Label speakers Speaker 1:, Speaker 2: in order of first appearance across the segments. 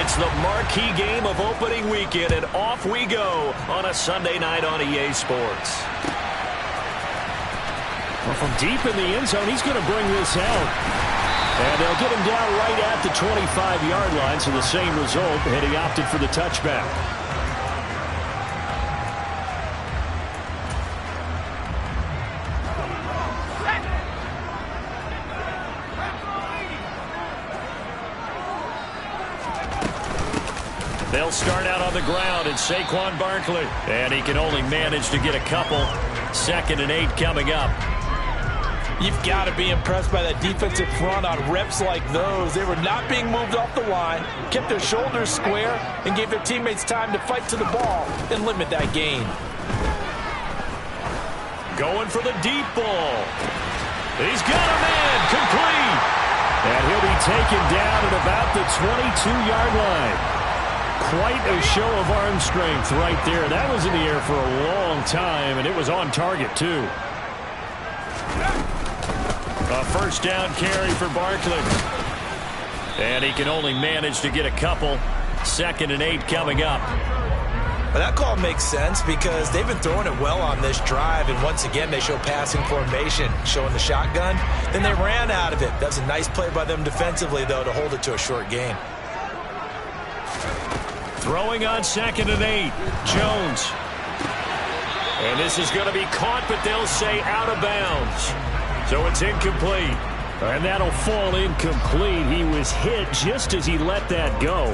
Speaker 1: It's the marquee game of opening weekend, and off we go on a Sunday night on EA Sports.
Speaker 2: Well, from deep in the end zone, he's going to bring this out. And they'll get him down right at the 25-yard line, so the same result, and he opted for the touchback. They'll start out on the ground, and Saquon Barkley. And he can only manage to get a couple. 2nd and 8 coming up.
Speaker 3: You've got to be impressed by that defensive front on reps like those. They were not being moved off the line, kept their shoulders square, and gave their teammates time to fight to the ball and limit that gain.
Speaker 2: Going for the deep ball. He's got a man, complete. And he'll be taken down at about the 22-yard line. Quite a show of arm strength right there. That was in the air for a long time, and it was on target, too. A first down carry for Barkley. And he can only manage to get a couple. 2nd and 8 coming up.
Speaker 3: Well, that call makes sense because they've been throwing it well on this drive, and once again they show passing formation, showing the shotgun. Then they ran out of it. That was a nice play by them defensively, though, to hold it to a short gain.
Speaker 2: Throwing on 2nd and 8. Jones. And this is going to be caught, but they'll say out of bounds. So it's incomplete. And that'll fall incomplete. He was hit just as he let that go.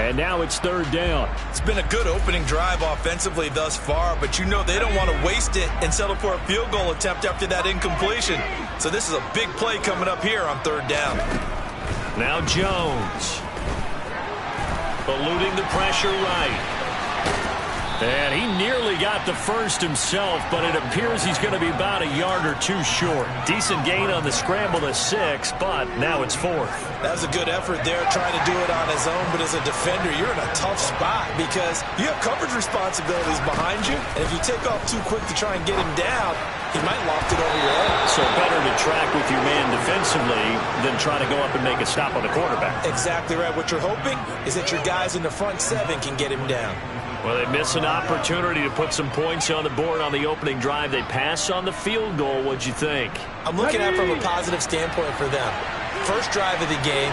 Speaker 2: And now it's 3rd down.
Speaker 3: It's been a good opening drive offensively thus far, but you know they don't want to waste it and settle for a field goal attempt after that incompletion. So this is a big play coming up here on 3rd down.
Speaker 2: Now Jones. Eluding the pressure right. And he nearly got the first himself, but it appears he's going to be about a yard or two short. Decent gain on the scramble to 6, but now it's 4th.
Speaker 3: That was a good effort there trying to do it on his own, but as a defender, you're in a tough spot because you have coverage responsibilities behind you, and if you take off too quick to try and get him down, he might loft it over your head.
Speaker 2: So better to track with your man defensively than try to go up and make a stop on the quarterback.
Speaker 3: Exactly right. What you're hoping is that your guys in the front 7 can get him down.
Speaker 2: Well, they miss an opportunity to put some points on the board on the opening drive. They pass on the field goal. What'd you think?
Speaker 3: I'm looking at it from a positive standpoint for them. First drive of the game,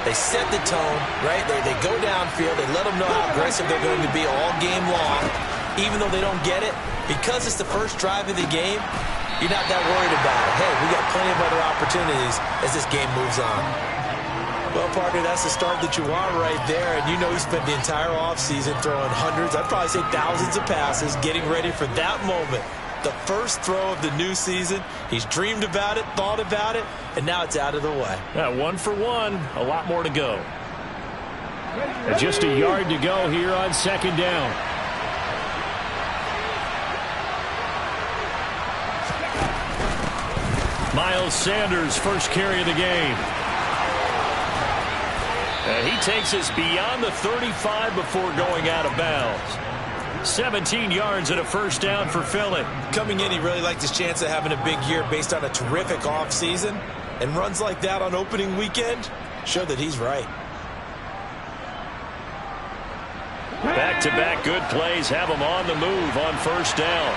Speaker 3: they set the tone, right? They go downfield. They let them know how aggressive they're going to be all game long. Even though they don't get it, because it's the first drive of the game, you're not that worried about it. Hey, we got plenty of other opportunities as this game moves on. Well, partner, that's the start that you want right there. And you know he spent the entire offseason throwing hundreds, I'd probably say thousands of passes, getting ready for that moment. The first throw of the new season. He's dreamed about it, thought about it, and now it's out of the way.
Speaker 2: Yeah, 1 for 1. A lot more to go. And just a yard to go here on 2nd down. Miles Sanders, first carry of the game. And he takes us beyond the 35 before going out of bounds. 17 yards and a first down for Philly.
Speaker 3: Coming in, he really liked his chance of having a big year based on a terrific offseason. And runs like that on opening weekend show that he's right.
Speaker 2: Back-to-back good plays have him on the move on first down.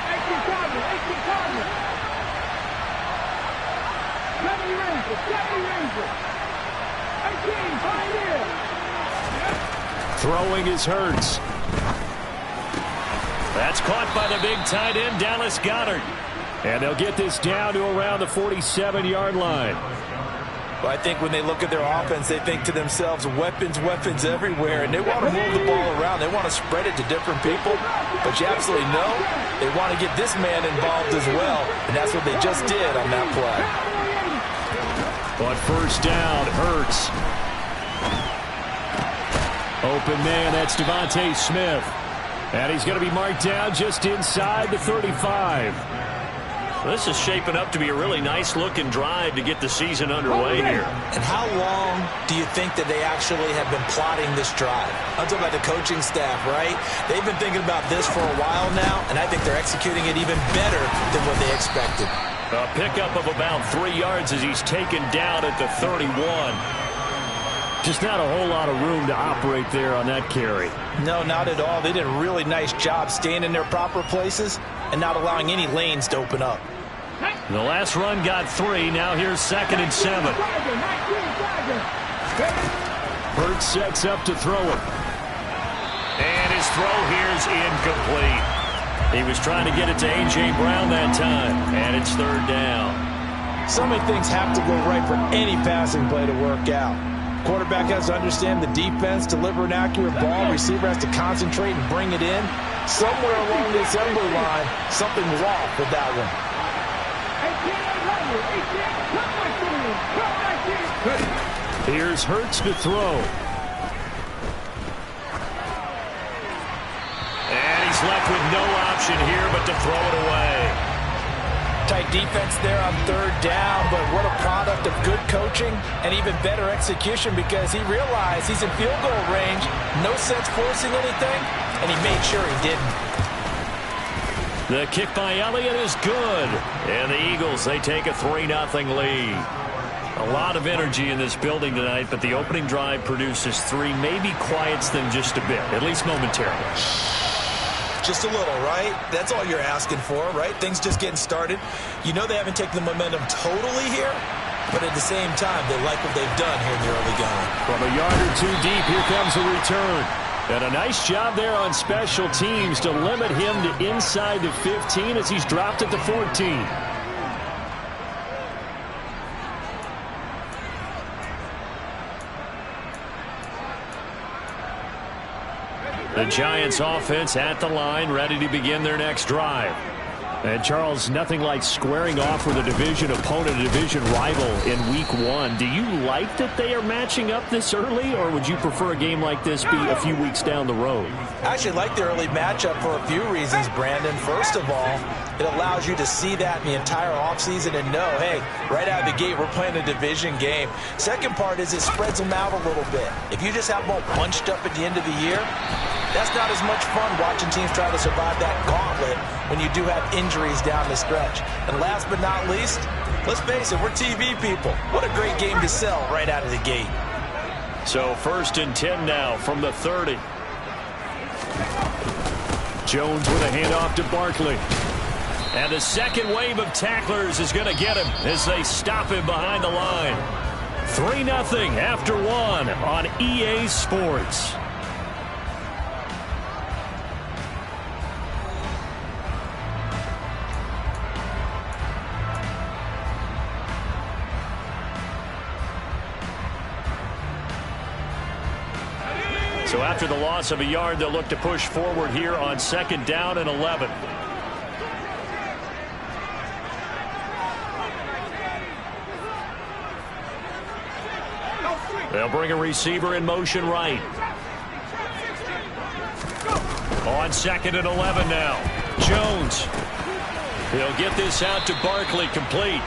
Speaker 2: Throwing is Hurts. That's caught by the big tight end, Dallas Goedert. And they'll get this down to around the 47-yard line.
Speaker 3: Well, I think when they look at their offense, they think to themselves, weapons, weapons everywhere, and they want to move the ball around. They want to spread it to different people, but you absolutely know they want to get this man involved as well, and that's what they just did on that play.
Speaker 2: But first down, Hurts. Open man, that's Devontae Smith. And he's going to be marked down just inside the 35.
Speaker 1: This is shaping up to be a really nice-looking drive to get the season underway here.
Speaker 3: And how long do you think that they actually have been plotting this drive? I'm talking about the coaching staff, right? They've been thinking about this for a while now, and I think they're executing it even better than what they expected.
Speaker 2: A pickup of about 3 yards as he's taken down at the 31. Just not a whole lot of room to operate there on that carry.
Speaker 3: No, not at all. They did a really nice job staying in their proper places and not allowing any lanes to open up.
Speaker 2: The last run got 3. Now here's 2nd and 7. Hurts sets up to throw it.
Speaker 1: And his throw here's incomplete.
Speaker 2: He was trying to get it to A.J. Brown that time, and it's 3rd down.
Speaker 3: So many things have to go right for any passing play to work out. Quarterback has to understand the defense, deliver an accurate ball. Receiver has to concentrate and bring it in. Somewhere along the assembly line, something's off with that one.
Speaker 2: Here's Hurts to throw.
Speaker 1: And he's left with no option here but to throw it away.
Speaker 3: Tight defense there on 3rd down, but what a product of good coaching and even better execution, because he realized he's in field goal range. No sense forcing anything, and he made sure he didn't.
Speaker 2: The kick by Elliott is good. And the Eagles, they take a 3-0 lead. A lot of energy in this building tonight, but the opening drive produces 3, maybe quiets them just a bit, at least momentarily.
Speaker 3: Just a little, right? That's all you're asking for, right? Things just getting started. You know they haven't taken the momentum totally here, but at the same time, they like what they've done here in the early going.
Speaker 2: From a yard or 2 deep, here comes a return. And a nice job there on special teams to limit him to inside the 15 as he's dropped at the 14. The Giants offense at the line, ready to begin their next drive. And Charles, nothing like squaring off with a division opponent, a division rival in week 1. Do you like that they are matching up this early, or would you prefer a game like this be a few weeks down the road?
Speaker 3: I actually like the early matchup for a few reasons, Brandon. First of all, it allows you to see that in the entire offseason and know, hey, right out of the gate, we're playing a division game. Second part is it spreads them out a little bit. If you just have them all bunched up at the end of the year, that's not as much fun watching teams try to survive that gauntlet when you do have injuries down the stretch. And last but not least, let's face it, we're TV people. What a great game to sell right out of the gate.
Speaker 2: So 1st and 10 now from the 30. Jones with a handoff to Barkley. And the second wave of tacklers is going to get him as they stop him behind the line. 3-0 after 1 on EA Sports. So after the loss of a yard, they'll look to push forward here on 2nd down and 11. They'll bring a receiver in motion right. On 2nd and 11 now. Jones. He'll get this out to Barkley, complete.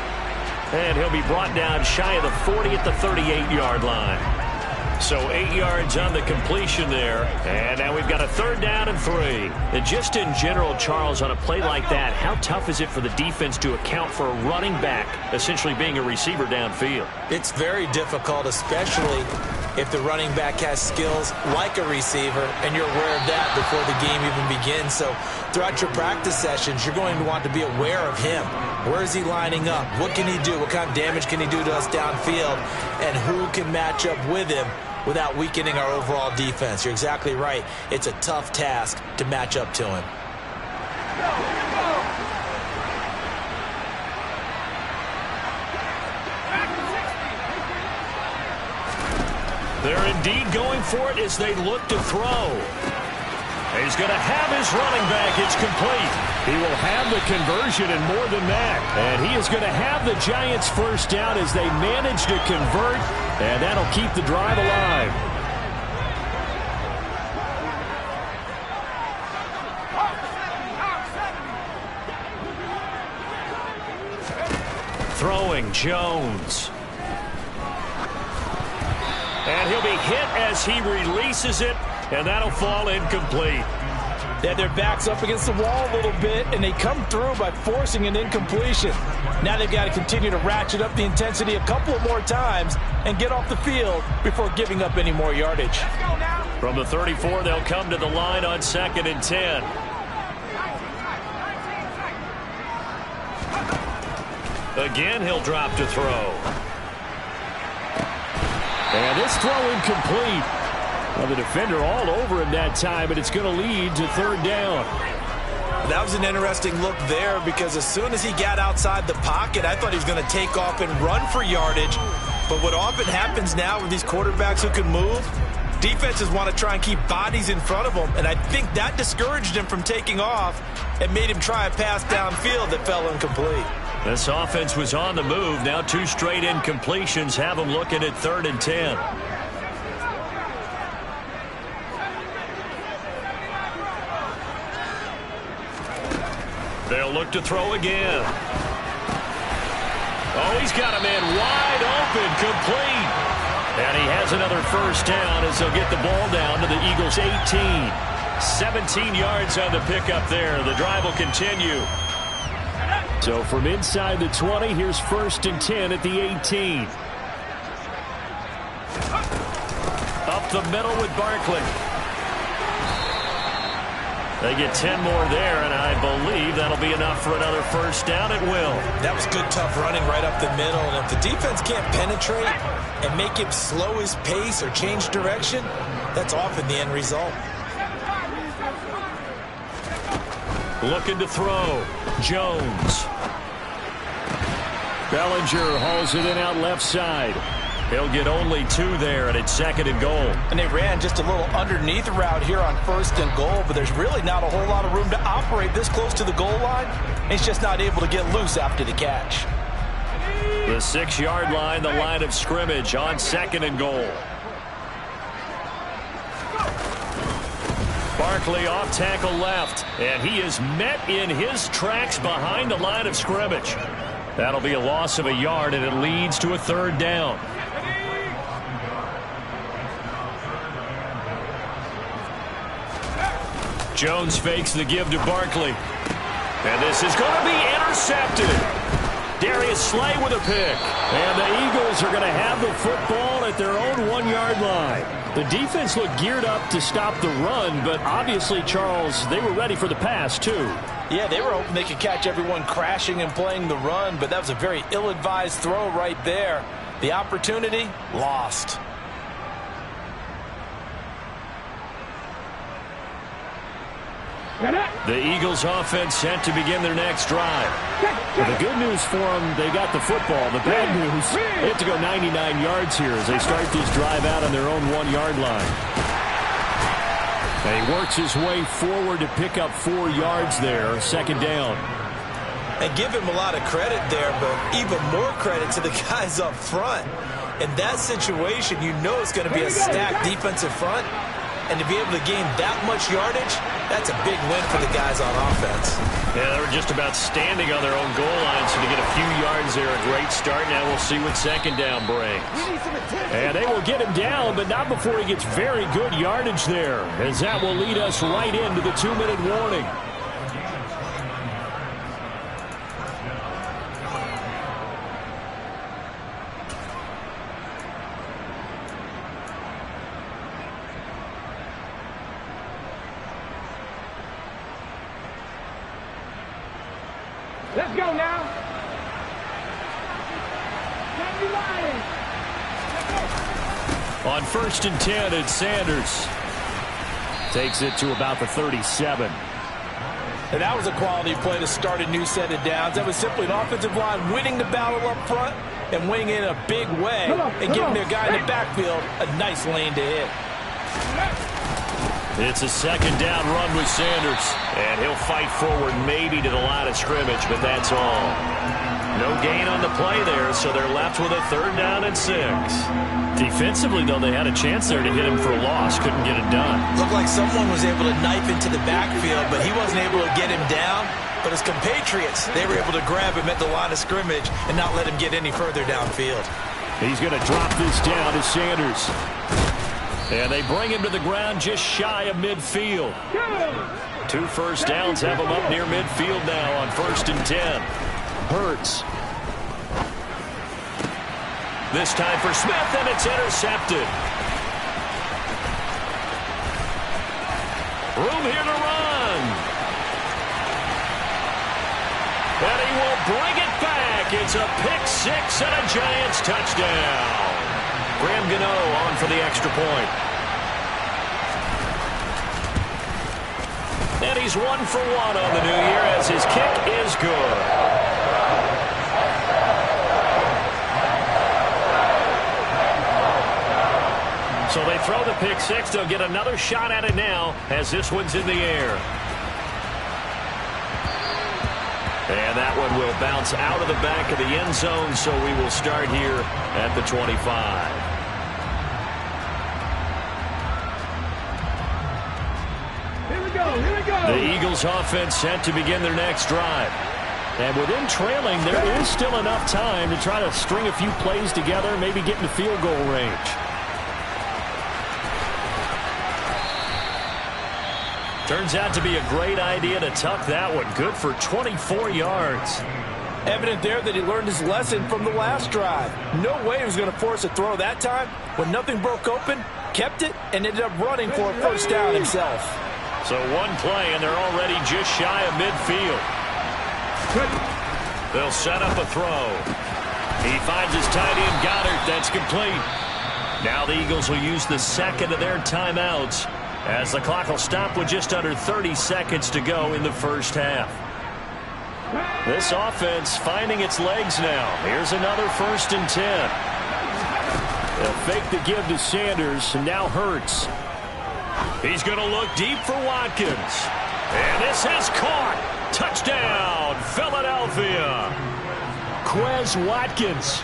Speaker 2: And he'll be brought down shy of the 40 at the 38-yard line. So 8 yards on the completion there. And now we've got a 3rd down and 3. And just in general, Charles, on a play like that, how tough is it for the defense to account for a running back essentially being a receiver downfield?
Speaker 3: It's very difficult, especially if the running back has skills like a receiver, and you're aware of that before the game even begins. So throughout your practice sessions, you're going to want to be aware of him. Where is he lining up? What can he do? What kind of damage can he do to us downfield? And who can match up with him without weakening our overall defense? You're exactly right. It's a tough task to match up to him.
Speaker 2: They're indeed going for it as they look to throw. He's going to have his running back. It's complete. He will have the conversion and more than that. And he is going to have the Giants first down as they manage to convert. And that'll keep the drive alive. Throwing Jones. And he'll be hit as he releases it, and that'll fall incomplete.
Speaker 4: They had their backs up against the wall a little bit, and they come through by forcing an incompletion. Now they've got to continue to ratchet up the intensity a couple of more times and get off the field before giving up any more yardage.
Speaker 2: From the 34, they'll come to the line on 2nd and 10. Again, he'll drop to throw. And this throw incomplete. Well, the defender all over him that time, but it's going to lead to 3rd down.
Speaker 3: That was an interesting look there because as soon as he got outside the pocket, I thought he was going to take off and run for yardage. But what often happens now with these quarterbacks who can move, defenses want to try and keep bodies in front of them, and I think that discouraged him from taking off and made him try a pass downfield that fell incomplete.
Speaker 2: This offense was on the move. Now 2 straight incompletions have them looking at 3rd and 10. They'll look to throw again. Oh, he's got a man wide open, complete. And he has another 1st down as they'll get the ball down to the Eagles' 18. 17 yards on the pickup there. The drive will continue. So from inside the 20, here's 1st and 10 at the 18. Up the middle with Barkley. They get 10 more there, and I believe that'll be enough for another 1st down. It will.
Speaker 3: That was good, tough running right up the middle. And if the defense can't penetrate and make him slow his pace or change direction, that's often the end result.
Speaker 2: Looking to throw. Jones. Bellinger hauls it in out left side. He'll get only 2 there, and it's 2nd and goal.
Speaker 4: And they ran just a little underneath route here on 1st and goal, but there's really not a whole lot of room to operate this close to the goal line. He's just not able to get loose after the catch.
Speaker 2: The 6-yard line, the line of scrimmage on 2nd and goal. Barkley off tackle left, and he is met in his tracks behind the line of scrimmage. That'll be a loss of a yard, and it leads to a 3rd down. Jones fakes the give to Barkley. And this is going to be intercepted. Darius Slay with a pick. And the Eagles are going to have the football at their own 1-yard line. The defense looked geared up to stop the run, but obviously, Charles, they were ready for the pass, too.
Speaker 4: Yeah, they were hoping they could catch everyone crashing and playing the run, but that was a very ill-advised throw right there. The opportunity, lost.
Speaker 2: The Eagles offense set to begin their next drive. Well, the good news for them, they got the football. The bad news, they have to go 99 yards here as they start this drive out on their own 1-yard line. And he works his way forward to pick up 4 yards there, 2nd down.
Speaker 3: And give him a lot of credit there, but even more credit to the guys up front. In that situation, you know it's going to be a stacked defensive front. And to be able to gain that much yardage, that's a big win for the guys on offense.
Speaker 2: Yeah, they were just about standing on their own goal line, so to get a few yards there, a great start. Now we'll see what 2nd down brings. And they will get him down, but not before he gets very good yardage there, as that will lead us right into the 2-minute warning.
Speaker 5: Let's go now.
Speaker 2: On 1st and 10, it's Sanders. Takes it to about the 37.
Speaker 4: And that was a quality play to start a new set of downs. That was simply an offensive line winning the battle up front and winning it in a big way and giving their guy in the backfield a nice lane to hit.
Speaker 2: It's a 2nd down run with Sanders. And he'll fight forward maybe to the line of scrimmage, but that's all. No gain on the play there, so they're left with a 3rd down and 6. Defensively, though, they had a chance there to hit him for a loss. Couldn't get it done.
Speaker 3: Looked like someone was able to knife into the backfield, but he wasn't able to get him down. But his compatriots, they were able to grab him at the line of scrimmage and not let him get any further downfield.
Speaker 2: He's going to drop this down to Sanders. And they bring him to the ground just shy of midfield. 2 first downs have him up near midfield now on 1st and 10. Hurts. This time for Smith, and it's intercepted. Room here to run. And he will bring it back. It's a pick 6 and a Giants touchdown. Graham Gano on for the extra point. And he's 1 for 1 on the new year as his kick is good. So they throw the pick 6. They'll get another shot at it now as this one's in the air. And that one will bounce out of the back of the end zone, so we will start here at the 25. The Eagles offense set to begin their next drive. And with them trailing, there is still enough time to try to string a few plays together, maybe get into field goal range. Turns out to be a great idea to tuck that one. Good for 24 yards.
Speaker 4: Evident there that he learned his lesson from the last drive. No way he was going to force a throw that time. When nothing broke open, kept it, and ended up running for a first down himself.
Speaker 2: So one play, and they're already just shy of midfield. They'll set up a throw. He finds his tight end, Goddard. That's complete. Now the Eagles will use the second of their timeouts as the clock will stop with just under 30 seconds to go in the first half. This offense finding its legs now. Here's another 1st and 10. They'll fake the give to Sanders, and now Hurts. He's going to look deep for Watkins. And this is caught. Touchdown, Philadelphia. Quez Watkins,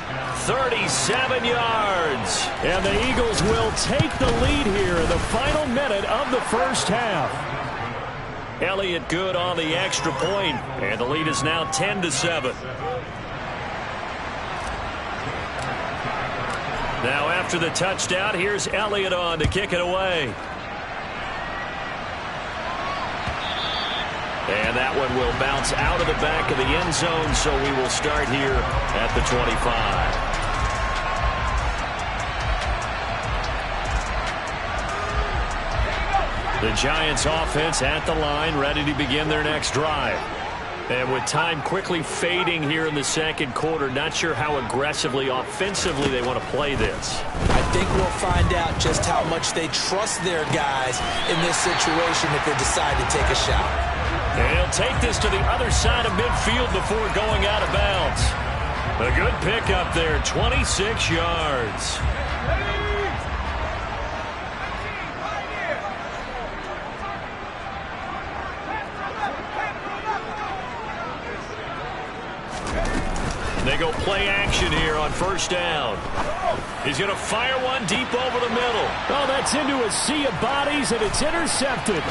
Speaker 2: 37 yards. And the Eagles will take the lead here in the final minute of the first half. Elliott good on the extra point, and the lead is now 10-7. Now after the touchdown, here's Elliott on to kick it away. And that one will bounce out of the back of the end zone, so we will start here at the 25. The Giants offense at the line, ready to begin their next drive. And with time quickly fading here in the second quarter, not sure how aggressively, offensively they want to play this.
Speaker 3: I think we'll find out just how much they trust their guys in this situation if they decide to take a shot.
Speaker 2: And he'll take this to the other side of midfield before going out of bounds. A good pickup there, 26 yards. They go play action here on first down. He's going to fire one deep over the middle. Oh, that's into a sea of bodies, and it's intercepted.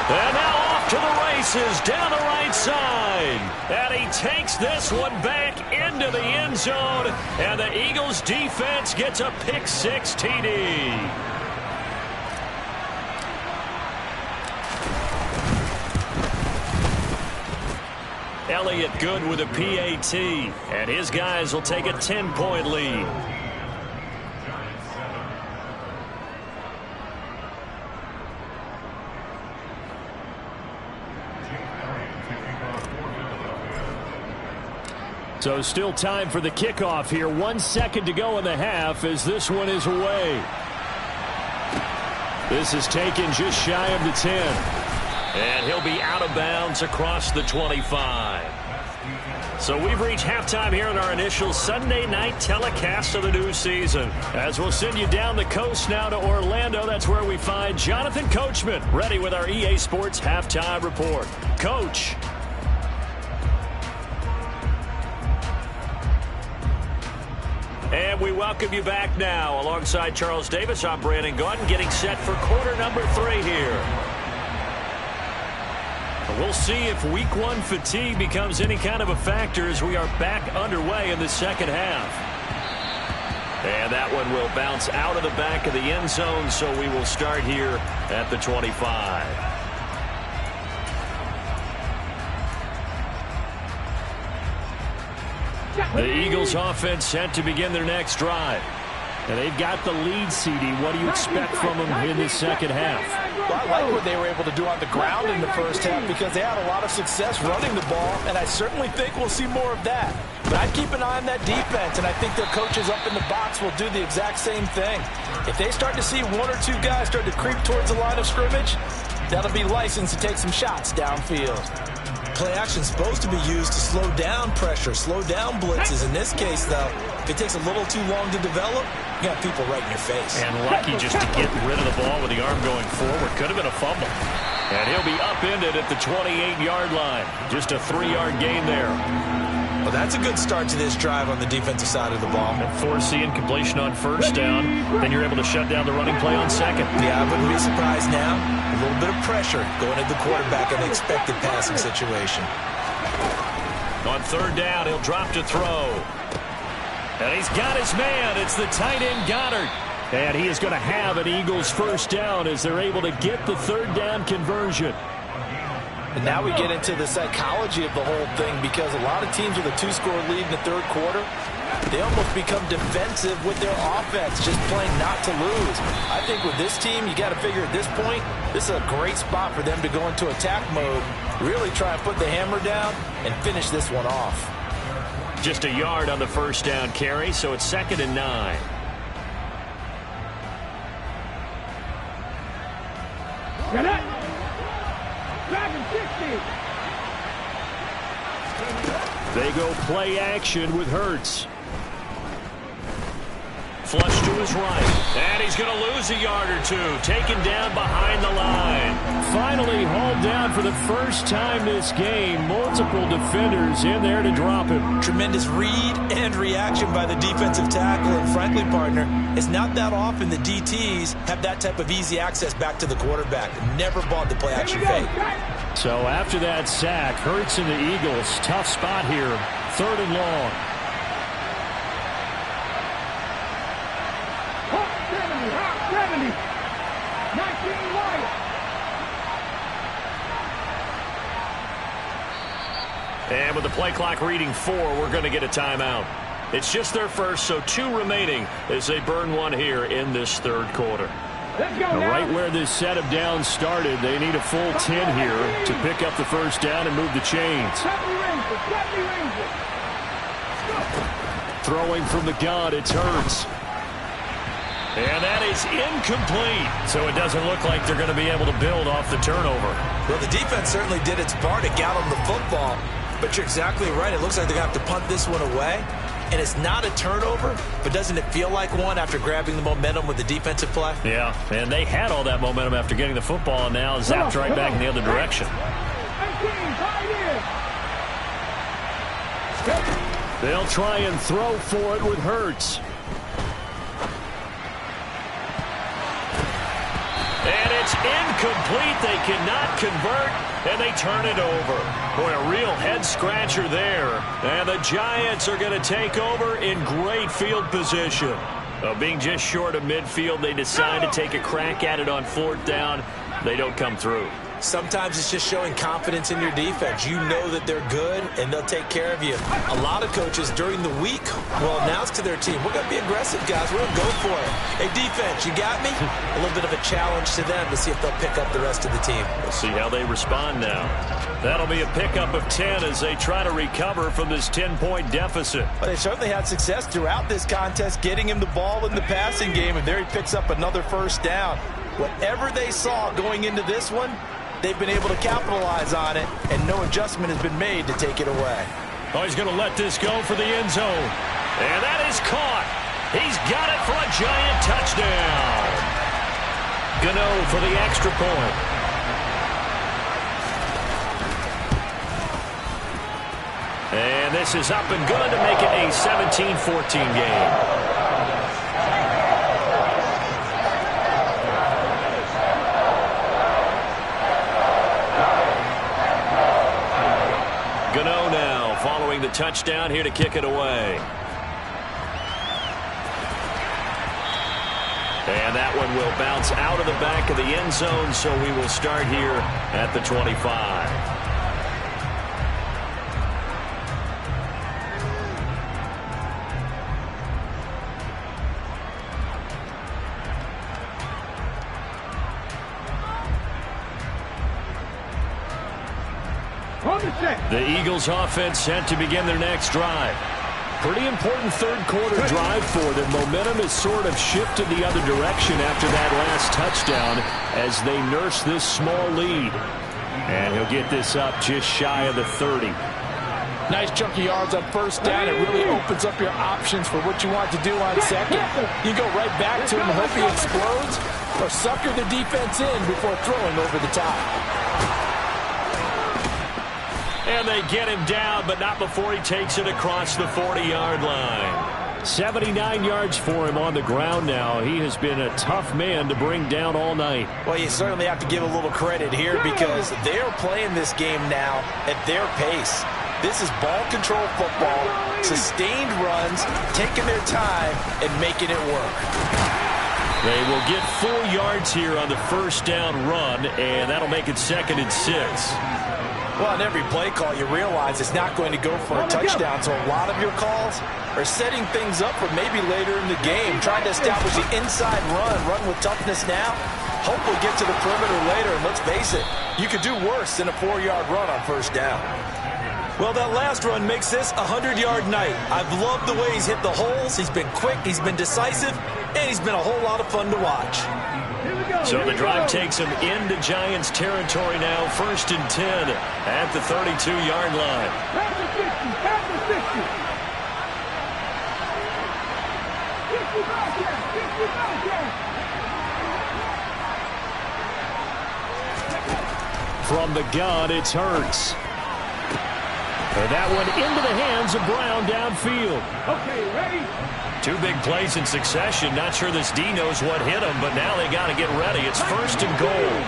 Speaker 2: And now off to the races down the right side. And he takes this one back into the end zone. And the Eagles defense gets a pick 6 TD. Elliott good with a PAT. And his guys will take a 10-point lead. So still time for the kickoff here. 1 second to go in the half as this one is away. This is taken just shy of the 10. And he'll be out of bounds across the 25. So we've reached halftime here in our initial Sunday night telecast of the new season. As we'll send you down the coast now to Orlando, that's where we find Jonathan Coachman ready with our EA Sports halftime report. Coach. And we welcome you back now. Alongside Charles Davis, I'm Brandon Gaudin, getting set for quarter number 3 here. We'll see if week 1 fatigue becomes any kind of a factor as we are back underway in the second half. And that one will bounce out of the back of the end zone, so we will start here at the 25. The Eagles offense set to begin their next drive. And they've got the lead, CD. What do you expect from them in the second half?
Speaker 4: Well, I like what they were able to do on the ground in the first half because they had a lot of success running the ball, and I certainly think we'll see more of that. But I'd keep an eye on that defense, and I think their coaches up in the box will do the exact same thing. If they start to see 1 or 2 guys start to creep towards the line of scrimmage, that'll be licensed to take some shots downfield.
Speaker 3: Play action is supposed to be used to slow down pressure, slow down blitzes. In this case, though, if it takes a little too long to develop, you got people right in your face.
Speaker 2: And lucky just to get rid of the ball with the arm going forward. Could have been a fumble. And he'll be upended at the 28-yard line. Just a 3-yard gain there.
Speaker 3: Well, that's a good start to this drive on the defensive side of the ball.
Speaker 2: And force the incompletion on first down. Then you're able to shut down the running play on second.
Speaker 3: Yeah, I wouldn't be surprised now. A little bit of pressure going at the quarterback in the expected passing situation.
Speaker 2: On third down, he'll drop to throw. And he's got his man. It's the tight end Goddard. And he is going to have an Eagles first down as they're able to get the third down conversion.
Speaker 4: And now we get into the psychology of the whole thing because a lot of teams with a 2-score lead in the third quarter, they almost become defensive with their offense, just playing not to lose. I think with this team, you got to figure at this point, this is a great spot for them to go into attack mode, really try and put the hammer down and finish this one off.
Speaker 2: Just a yard on the first down carry, so it's 2nd and 9.
Speaker 5: Get it!
Speaker 2: They go play action with Hurts. Flush to his right. And he's going to lose a yard or 2. Taken down behind the line. Finally hauled down for the first time this game. Multiple defenders in there to drop him.
Speaker 3: Tremendous read and reaction by the defensive tackle. And frankly, partner, it's not that often the DTs have that type of easy access back to the quarterback. Never bought the play action fake.
Speaker 2: So after that sack, Hurts and the Eagles, tough spot here. 3rd and long. And with the play clock reading 4, we're going to get a timeout. It's just their first, so 2 remaining as they burn one here in this third quarter. Right where this set of downs started, they need a full 10 here to pick up the first down and move the chains. Throwing from the gun, it's Hurts. And that is incomplete. So it doesn't look like they're going to be able to build off the turnover.
Speaker 3: Well, the defense certainly did its part to get them the football. But you're exactly right. It looks like they're going to have to punt this one away. And it's not a turnover, but doesn't it feel like one after grabbing the momentum with the defensive play?
Speaker 2: Yeah, and they had all that momentum after getting the football, and now zapped right back in the other direction. They'll try and throw for it with Hurts. And it's incomplete. They cannot convert, and they turn it over. Boy, a real head-scratcher there. And the Giants are going to take over in great field position. Being just short of midfield, they decide to take a crack at it on 4th down. They don't come through.
Speaker 3: Sometimes it's just showing confidence in your defense. You know that they're good, and they'll take care of you. A lot of coaches during the week will announce to their team, we're going to be aggressive, guys. We're going to go for it. Hey, defense, you got me? A little bit of a challenge to them to see if they'll pick up the rest of the team.
Speaker 2: We'll see how they respond now. That'll be a pickup of 10 as they try to recover from this 10-point deficit.
Speaker 4: Well, they certainly had success throughout this contest, getting him the ball in the passing game, and there he picks up another first down. Whatever they saw going into this one, they've been able to capitalize on it, and no adjustment has been made to take it away.
Speaker 2: Oh, he's going to let this go for the end zone. And that is caught. He's got it for a Giant touchdown. Gano for the extra point. And this is up and good to make it a 17-14 game.
Speaker 1: touchdown here to kick it away. And that one will bounce out of the back of the end zone, so we will start here at the 25.
Speaker 2: The Eagles offense set to begin their next drive. Pretty important third quarter drive for them. Momentum has sort of shifted the other direction after that last touchdown as they nurse this small lead. And he'll get this up just shy of the 30.
Speaker 4: Nice chunk of yards on first down. It really opens up your options for what you want to do on second. You go right back to him and hope he explodes, or sucker the defense in before throwing over the top.
Speaker 1: And they get him down, but not before he takes it across the 40-yard line.
Speaker 2: 79 yards for him on the ground now. He has been a tough man to bring down all night.
Speaker 3: Well, you certainly have to give a little credit here because they're playing this game now at their pace. This is ball control football, sustained runs, taking their time and making it work.
Speaker 2: They will get 4 yards here on the first down run, and that'll make it 2nd and 6.
Speaker 3: Well, in every play call, you realize it's not going to go for a touchdown, so a lot of your calls are setting things up for maybe later in the game, trying to establish the inside run with toughness now, hopefully get to the perimeter later, and let's face it, you could do worse than a 4-yard run on first down.
Speaker 4: Well, that last run makes this a 100-yard night. I've loved the way he's hit the holes. He's been quick, he's been decisive, and he's been a whole lot of fun to watch.
Speaker 1: So the drive takes him into Giants territory now, 1st and 10 at the 32-yard line.
Speaker 5: Pass the 50, pass the 50. 55
Speaker 2: From the gun, it's Hurts. And that one into the hands of Brown downfield.
Speaker 5: Okay, ready?
Speaker 1: 2 big plays in succession. Not sure this D knows what hit him, but now they got to get ready. It's 1st and goal.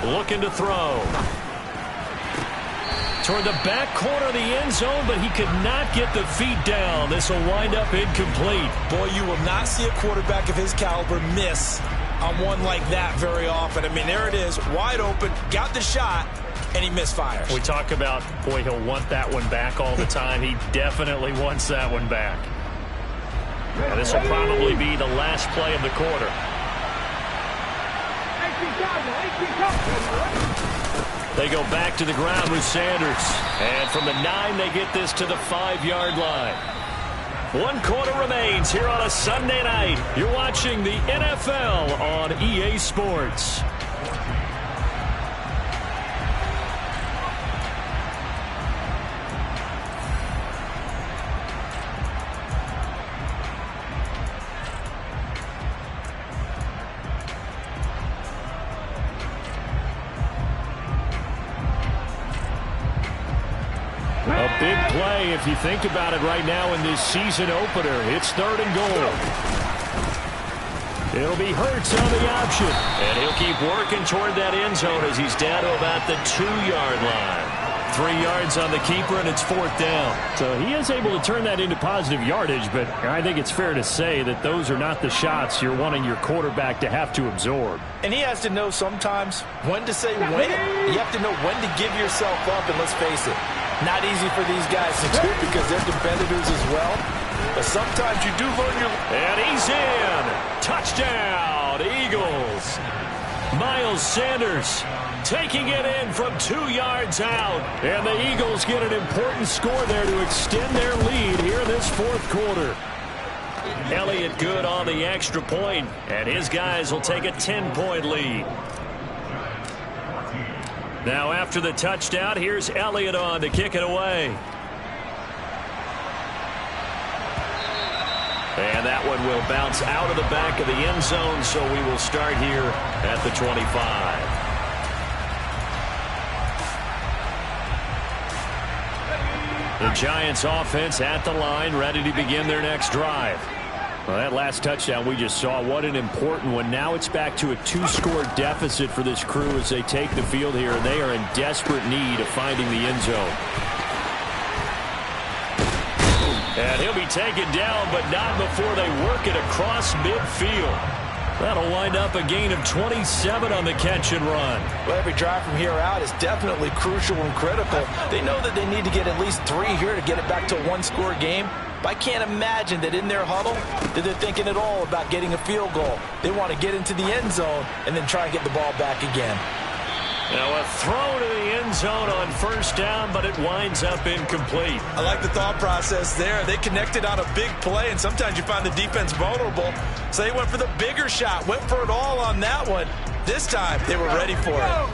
Speaker 1: Looking to throw. Toward the back corner of the end zone, but he could not get the feet down. This will wind up incomplete.
Speaker 4: Boy, you will not see a quarterback of his caliber miss on one like that very often. I mean, there it is, wide open, got the shot, and he misfires.
Speaker 2: We talk about, boy, he'll want that one back all the time. He definitely wants that one back. And this will probably be the last play of the quarter. They go back to the ground with Sanders. And from the 9, they get this to the 5-yard line. 1 quarter remains here on a Sunday night. You're watching the NFL on EA Sports. Big play if you think about it right now in this season opener. It's 3rd and goal. It'll be Hurts on the option.
Speaker 1: And he'll keep working toward that end zone as he's down to about the 2-yard line. 3 yards on the keeper, and it's 4th down.
Speaker 2: So he is able to turn that into positive yardage, but I think it's fair to say that those are not the shots you're wanting your quarterback to have to absorb.
Speaker 4: And he has to know sometimes when to say when. You have to know when to give yourself up, and let's face it, not easy for these guys to do because they're competitors as well. But sometimes you do learn your...
Speaker 1: And he's in. Touchdown, Eagles.
Speaker 2: Miles Sanders taking it in from 2 yards out. And the Eagles get an important score there to extend their lead here in this 4th quarter.
Speaker 1: Elliott good on the extra point, and his guys will take a 10-point lead. Now after the touchdown, here's Elliott on to kick it away. And that one will bounce out of the back of the end zone, so we will start here at the 25. The Giants offense at the line, ready to begin their next drive. Well, that last touchdown we just saw, what an important one. Now it's back to a 2-score deficit for this crew as they take the field here, and they are in desperate need of finding the end zone. And he'll be taken down, but not before they work it across midfield. That'll wind up a gain of 27 on the catch and run.
Speaker 4: Well, every drive from here out is definitely crucial and critical. They know that they need to get at least 3 here to get it back to a 1-score game. But I can't imagine that in their huddle that they're thinking at all about getting a field goal. They want to get into the end zone and then try and get the ball back again.
Speaker 1: Now a throw to the end zone on first down, but it winds up incomplete.
Speaker 3: I like the thought process there. They connected on a big play, and sometimes you find the defense vulnerable. So they went for the bigger shot, went for it all on that one. This time, they were ready for it.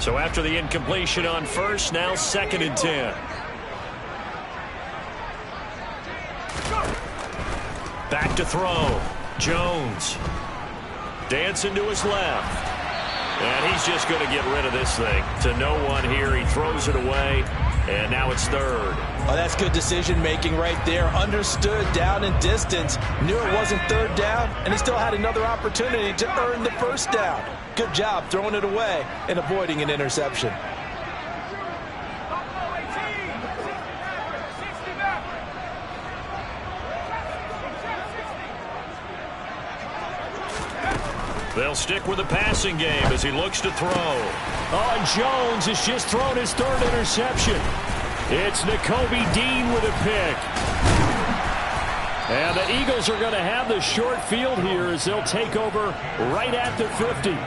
Speaker 1: So after the incompletion on first, now 2nd and 10. Back to throw. Jones. Dancing to his left. And he's just going to get rid of this thing. To no one here. He throws it away. And now it's 3rd.
Speaker 4: Oh, that's good decision-making right there. Understood down and distance. Knew it wasn't 3rd down. And he still had another opportunity to earn the 1st down. Good job throwing it away and avoiding an interception.
Speaker 1: They'll stick with the passing game as he looks to throw. Oh, and Jones has just thrown his 3rd interception. It's Nakobe Dean with a pick. And the Eagles are going to have the short field here as they'll take over right at the 50.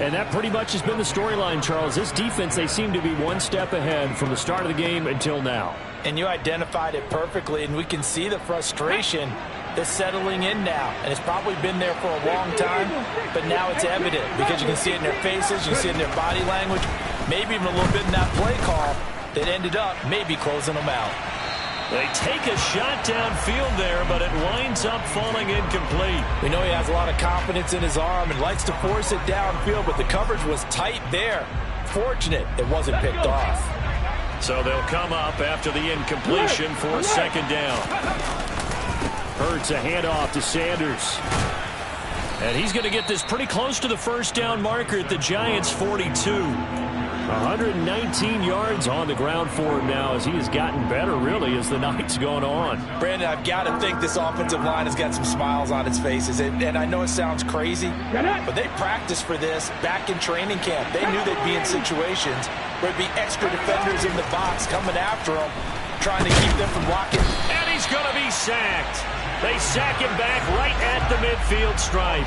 Speaker 1: And that pretty much has been the storyline, Charles. This defense, they seem to be one step ahead from the start of the game until now.
Speaker 4: And you identified it perfectly, and we can see the frustration that's settling in now. And it's probably been there for a long time, but now it's evident because you can see it in their faces, you can see it in their body language, maybe even a little bit in that play call that ended up maybe closing them out.
Speaker 1: They take a shot downfield there, but it winds up falling incomplete.
Speaker 4: We know he has a lot of confidence in his arm and likes to force it downfield, but the coverage was tight there. Fortunate it wasn't picked off.
Speaker 1: So they'll come up after the incompletion for a 2nd down. Hurts a handoff to Sanders. And he's going to get this pretty close to the 1st down marker at the Giants' 42. 119 yards on the ground for him now as he has gotten better, really, as the night's gone on.
Speaker 4: Brandon, I've got to think this offensive line has got some smiles on its faces. And I know it sounds crazy, but they practiced for this back in training camp. They knew they'd be in situations where there'd be extra defenders in the box coming after them, trying to keep them from blocking.
Speaker 1: And he's going to be sacked. They sack him back right at the midfield stripe.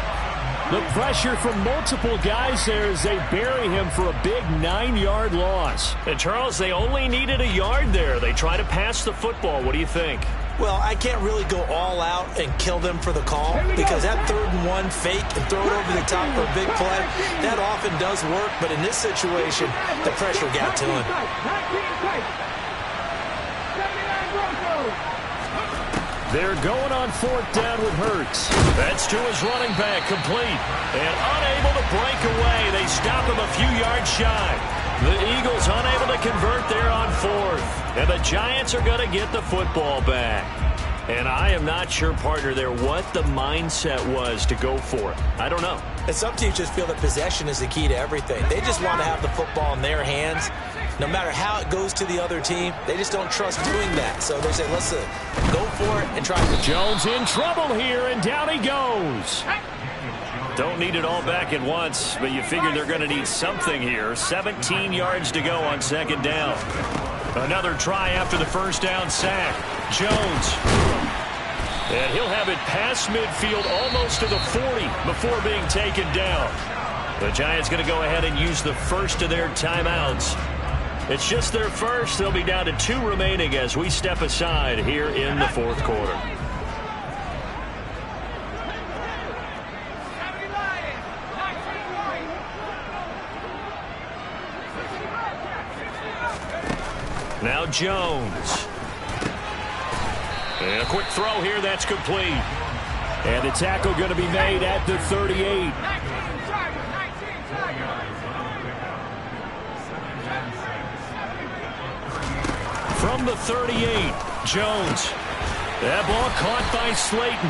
Speaker 1: The pressure from multiple guys there as they bury him for a big 9-yard loss. And, Charles, they only needed a yard there. They try to pass the football. What do you think?
Speaker 3: Well, I can't really go all out and kill them for the call because that 3rd and 1 fake and throw it over the top for a big play, that often does work. But in this situation, the pressure got to him.
Speaker 1: They're going on 4th down with Hurts. That's to his running back, complete. And unable to break away. They stop him a few yards shy. The Eagles unable to convert there on 4th. And the Giants are going to get the football back. And I am not sure, partner, there what the mindset was to go for it. I don't know.
Speaker 3: And some teams just feel that possession is the key to everything. They just want to have the football in their hands. No matter how it goes to the other team, they just don't trust doing that. So they say, let's go for it and try to...
Speaker 1: Jones in trouble here, and down he goes. Don't need it all back at once, but you figure they're going to need something here. 17 yards to go on 2nd down. Another try after the 1st down sack. Jones. And he'll have it past midfield almost to the 40 before being taken down. The Giants going to go ahead and use the first of their timeouts. It's just their first. They'll be down to 2 remaining as we step aside here in the 4th quarter. Now Jones. And a quick throw here, that's complete. And the tackle going to be made at the 38.
Speaker 2: From the 38, Jones. That ball caught by Slayton.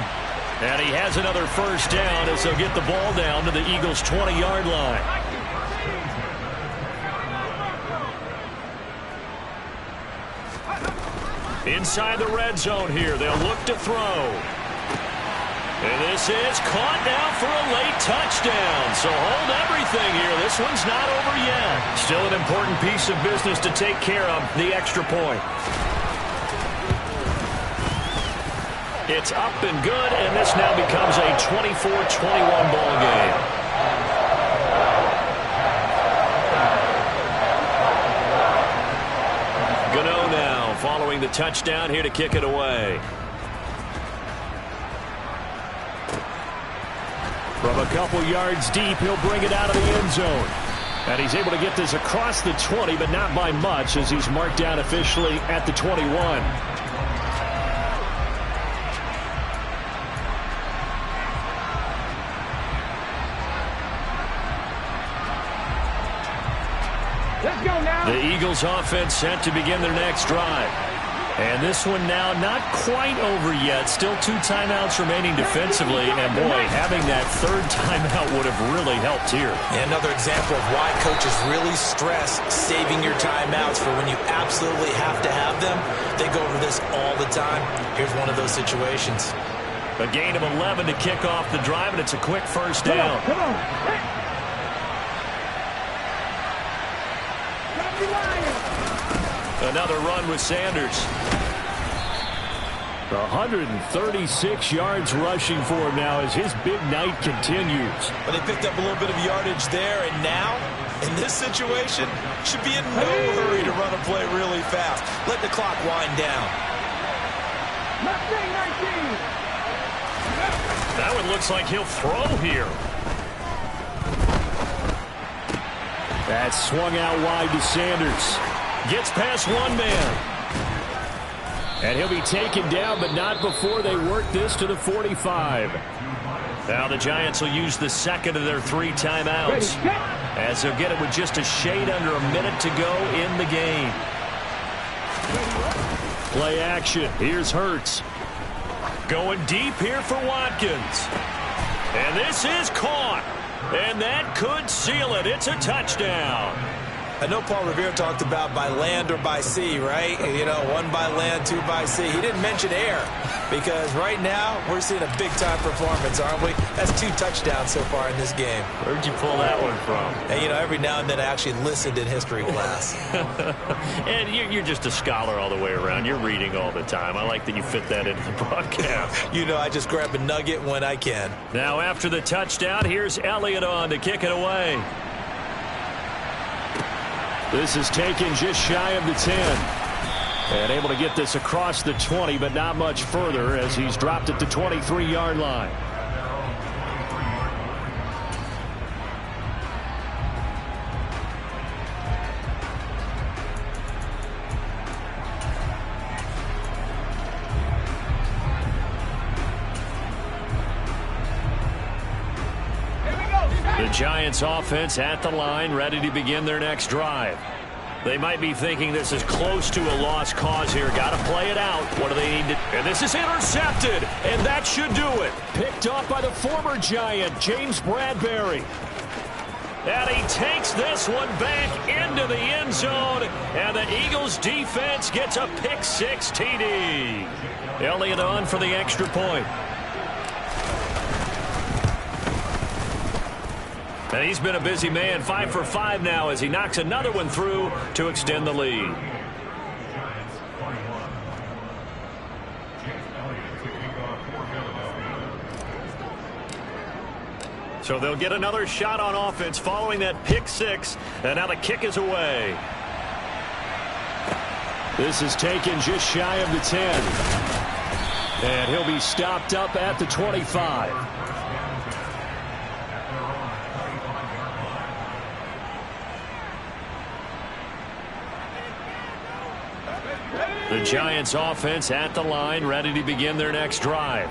Speaker 2: And he has another first down as they'll get the ball down to the Eagles' 20-yard line. Inside the red zone here, they'll look to throw. And this is caught now for a late touchdown. So hold everything here. This one's not over yet. Still an important piece of business to take care of, the extra point. It's up and good, and this now becomes a 24-21 ball game. Gano now following the touchdown here to kick it away. From a couple yards deep, he'll bring it out of the end zone. And he's able to get this across the 20, but not by much, as he's marked down officially at the 21.
Speaker 5: Let's go now.
Speaker 2: The Eagles offense set to begin their next drive. And this one now not quite over yet. Still 2 timeouts remaining defensively. And, boy, having that third timeout would have really helped here.
Speaker 3: And another example of why coaches really stress saving your timeouts for when you absolutely have to have them. They go over this all the time. Here's one of those situations.
Speaker 2: A gain of 11 to kick off the drive, and it's a quick first down.
Speaker 5: Come on. Hey.
Speaker 2: Another run with Sanders. 136 yards rushing for him now as his big night continues.
Speaker 3: But they picked up a little bit of yardage there, and now, in this situation, should be in no hurry to run a play really fast. Let the clock wind down.
Speaker 5: Mustang 19.
Speaker 2: That one looks like he'll throw here. That's swung out wide to Sanders. Gets past one man. And he'll be taken down, but not before they work this to the 45. Now the Giants will use the second of their 3 timeouts, as they'll get it with just a shade under a minute to go in the game. Play action. Here's Hurts. Going deep here for Watkins. And this is caught. And that could seal it. It's a touchdown.
Speaker 3: I know Paul Revere talked about by land or by sea, right? You know, 1 by land, 2 by sea. He didn't mention air, because right now we're seeing a big-time performance, aren't we? That's 2 touchdowns so far in this game.
Speaker 2: Where'd you pull that one from?
Speaker 3: And, you know, every now and then I actually listened in history class.
Speaker 2: And you're just a scholar all the way around. You're reading all the time. I like that you fit that into the broadcast.
Speaker 3: You know, I just grab a nugget when I can.
Speaker 2: Now after the touchdown, here's Elliott on to kick it away. This is taken just shy of the 10. And able to get this across the 20, but not much further as he's dropped at the 23-yard line. The Giants offense at the line, ready to begin their next drive. They might be thinking this is close to a lost cause here. Got to play it out. What do they need to... And this is intercepted, and that should do it. Picked off by the former Giant, James Bradbury. And he takes this one back into the end zone, and the Eagles defense gets a pick-6 TD. Elliott on for the extra point. And he's been a busy man, 5 for 5 now as he knocks another one through to extend the lead. So they'll get another shot on offense following that pick-6, and now the kick is away. This is taken just shy of the 10. And he'll be stopped up at the 25. The Giants offense at the line, ready to begin their next drive.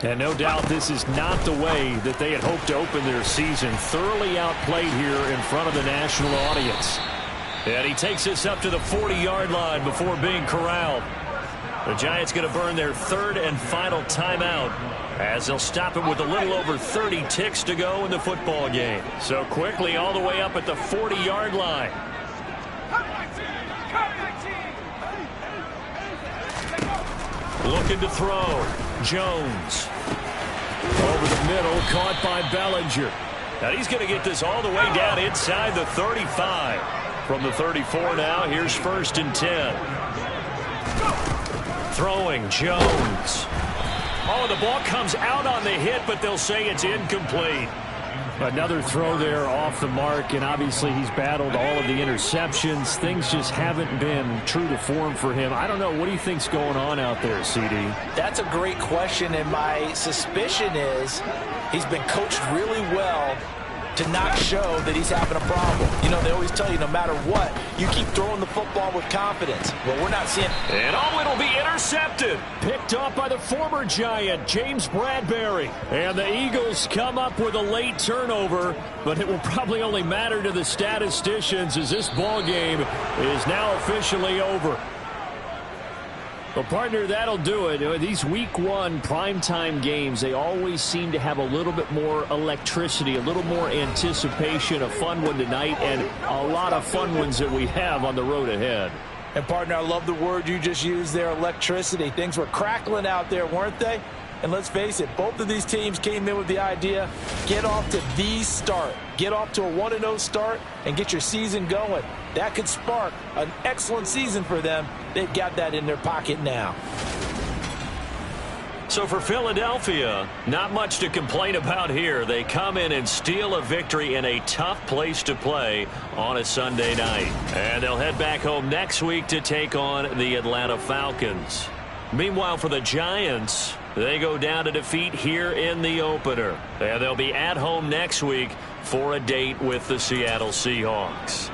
Speaker 2: And no doubt this is not the way that they had hoped to open their season. Thoroughly outplayed here in front of the national audience.
Speaker 1: And he takes this up to the 40-yard line before being corralled. The Giants going to burn their third and final timeout as they'll stop it with a little over 30 ticks to go in the football game. So quickly all the way up at the 40-yard line. Looking to throw. Jones. Over the middle, caught by Bellinger. Now he's going to get this all the way down inside the 35. From the 34 now, here's 1st and 10. Throwing, Jones. Oh, the ball comes out on the hit, but they'll say it's incomplete.
Speaker 2: Another throw there off the mark, and obviously he's battled all of the interceptions. Things just haven't been true to form for him. I don't know. What do you think's going on out there, CD?
Speaker 4: That's a great question, and my suspicion is he's been coached really well to not show that he's having a problem. You know, they always tell you no matter what, you keep throwing the football with confidence. Well, we're not seeing...
Speaker 1: And it'll be intercepted.
Speaker 2: Picked off by the former Giant, James Bradbury. And the Eagles come up with a late turnover, but it will probably only matter to the statisticians as this ball game is now officially over. Well, partner, that'll do it. These Week 1 primetime games, they always seem to have a little bit more electricity, a little more anticipation. A fun one tonight, and a lot of fun ones that we have on the road ahead.
Speaker 4: And, partner, I love the word you just used there, electricity. Things were crackling out there, weren't they? And let's face it, both of these teams came in with the idea, get off to the start. Get off to a 1-0 start and get your season going. That could spark an excellent season for them. They've got that in their pocket now.
Speaker 1: So for Philadelphia, not much to complain about here. They come in and steal a victory in a tough place to play on a Sunday night. And they'll head back home next week to take on the Atlanta Falcons. Meanwhile, for the Giants, they go down to defeat here in the opener. And they'll be at home next week for a date with the Seattle Seahawks.